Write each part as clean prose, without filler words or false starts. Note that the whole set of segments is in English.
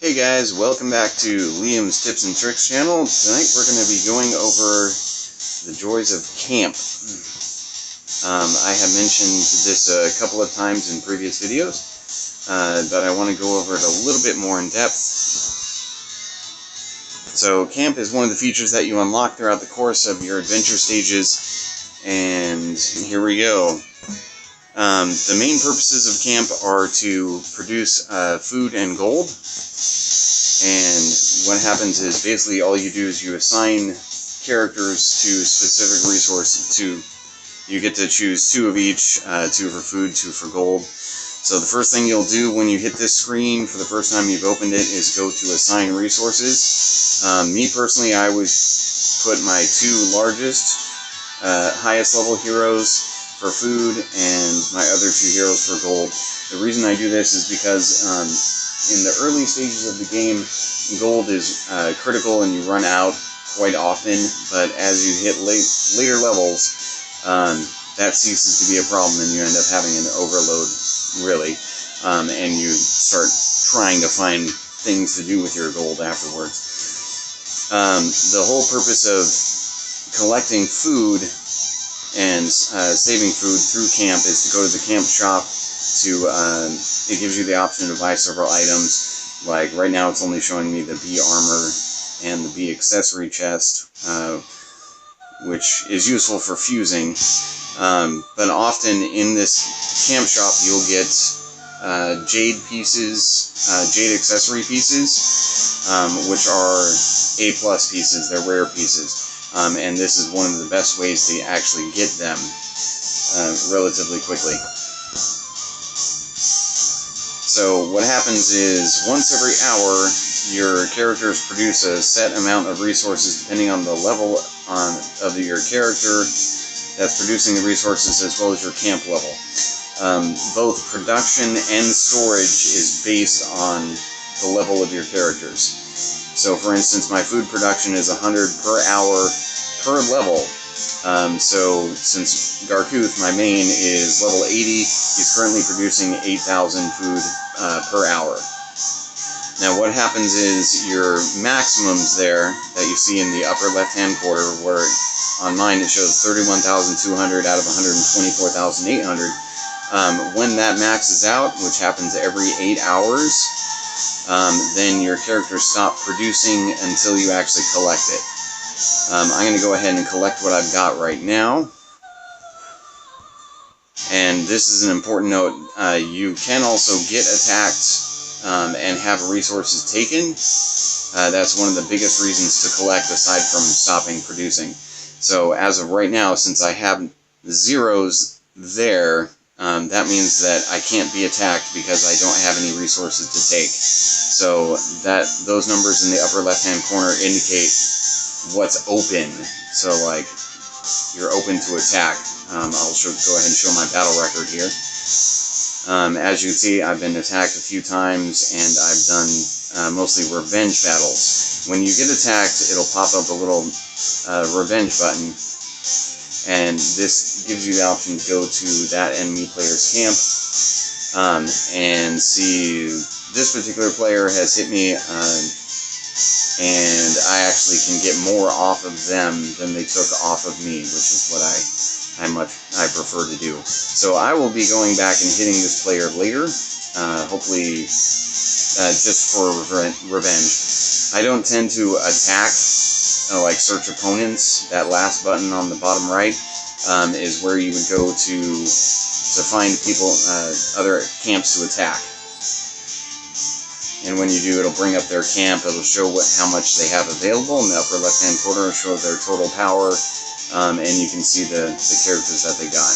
Hey guys, welcome back to Liam's Tips and Tricks channel. Tonight we're going to be going over the joys of camp. I have mentioned this a couple of times in previous videos, but I want to go over it a little bit more in depth. So camp is one of the features that you unlock throughout the course of your adventure stages, and here we go. The main purposes of camp are to produce food and gold. And what happens is basically all you do is you assign characters to specific resources. You get to choose 2 of each, 2 for food, 2 for gold. So the first thing you'll do when you hit this screen for the first time you've opened it is go to assign resources. Me personally, I always put my 2 largest, highest level heroes for food and my other 2 heroes for gold. The reason I do this is because in the early stages of the game, gold is critical and you run out quite often, but as you hit later levels, that ceases to be a problem and you end up having an overload, really, and you start trying to find things to do with your gold afterwards. The whole purpose of collecting food and saving food through camp is to go to the camp shop. It gives you the option to buy several items. Like right now it's only showing me the bee armor and the bee accessory chest, which is useful for fusing. But often in this camp shop you'll get jade pieces, jade accessory pieces, which are A+ pieces, they're rare pieces. And this is one of the best ways to actually get them relatively quickly. So what happens is once every hour your characters produce a set amount of resources depending on the level of your character that's producing the resources as well as your camp level. Both production and storage is based on the level of your characters. So for instance, my food production is 100 per hour per level. So since Garkuth, my main, is level 80, he's currently producing 8,000 food per hour. Now what happens is your maximums there that you see in the upper left hand corner, where on mine it shows 31,200 out of 124,800, when that maxes out, which happens every 8 hours, then your characters stop producing until you actually collect it. I'm going to go ahead and collect what I've got right now. And this is an important note. You can also get attacked and have resources taken. That's one of the biggest reasons to collect aside from stopping producing. So as of right now, since I have zeros there, that means that I can't be attacked because I don't have any resources to take. So those numbers in the upper left hand corner indicate what's open. So like you're open to attack. I'll go ahead and show my battle record here. As you can see, I've been attacked a few times and I've done mostly revenge battles. When you get attacked, it'll pop up a little revenge button, and this gives you the option to go to that enemy player's camp and see this particular player has hit me, and I actually can get more off of them than they took off of me, which is what I prefer to do. So I will be going back and hitting this player later, hopefully just for revenge. I don't tend to attack, like search opponents. That last button on the bottom right is where you would go to find people, other camps to attack. And when you do, it'll bring up their camp. It'll show how much they have available. In the upper left-hand corner, it'll show their total power, and you can see the characters that they got.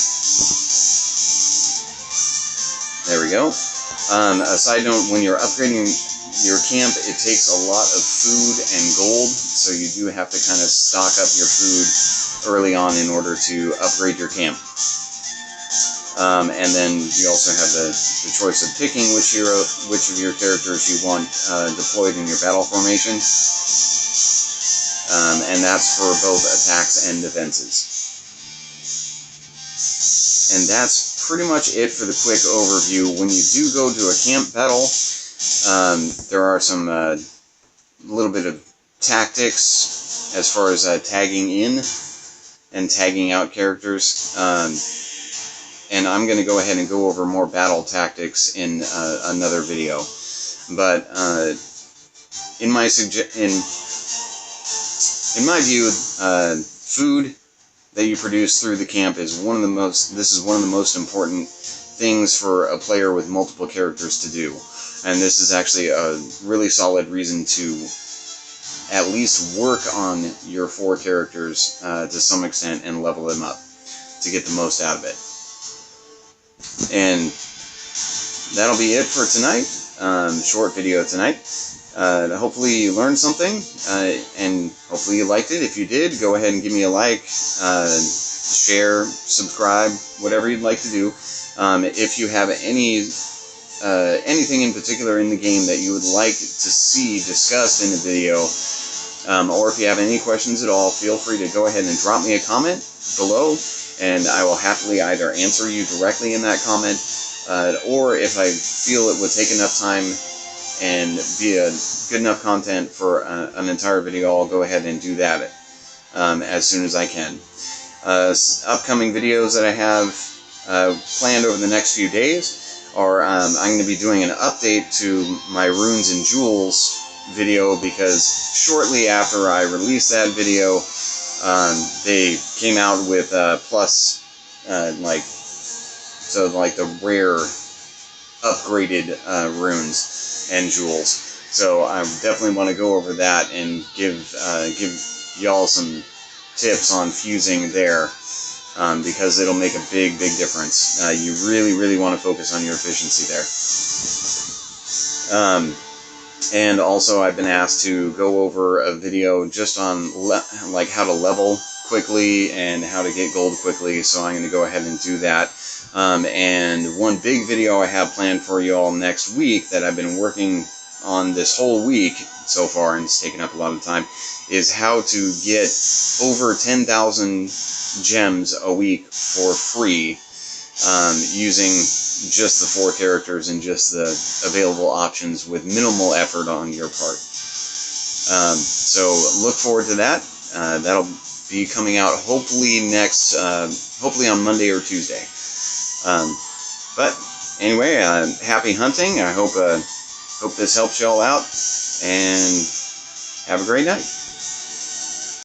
There we go. A side note, when you're upgrading your camp, it takes a lot of food and gold, so you do have to kind of stock up your food early on in order to upgrade your camp. And then you also have the choice of picking which of your characters you want deployed in your battle formation. And that's for both attacks and defenses. And that's pretty much it for the quick overview. When you do go to a camp battle, There are some little bit of tactics as far as tagging in and tagging out characters. And I'm going to go ahead and go over more battle tactics in another video. But in my view, food that you produce through the camp is one of the most important things for a player with multiple characters to do. And this is actually a really solid reason to at least work on your 4 characters to some extent and level them up to get the most out of it. And that'll be it for tonight. Short video tonight. Hopefully you learned something, and hopefully you liked it. If you did, go ahead and give me a like, share, subscribe, whatever you'd like to do. If you have anything in particular in the game that you would like to see discussed in the video, or if you have any questions at all, feel free to go ahead and drop me a comment below, and I will happily either answer you directly in that comment, or if I feel it would take enough time and be a good enough content for an entire video, I'll go ahead and do that as soon as I can. Upcoming videos that I have planned over the next few days are I'm going to be doing an update to my Runes and Jewels video, because shortly after I released that video, they came out with plus like the rare upgraded runes and jewels. So I definitely want to go over that and give y'all some tips on fusing there, because it'll make a big difference. You really want to focus on your efficiency there. And also I've been asked to go over a video just on like how to level quickly and how to get gold quickly, so I'm going to go ahead and do that. And one big video I have planned for you all next week that I've been working on this whole week so far, and it's taken up a lot of time, is how to get over 10,000 gems a week for free, using just the 4 characters and just the available options with minimal effort on your part. So look forward to that. That'll be coming out hopefully hopefully on Monday or Tuesday. But anyway, happy hunting. I hope this helps y'all out, and have a great night.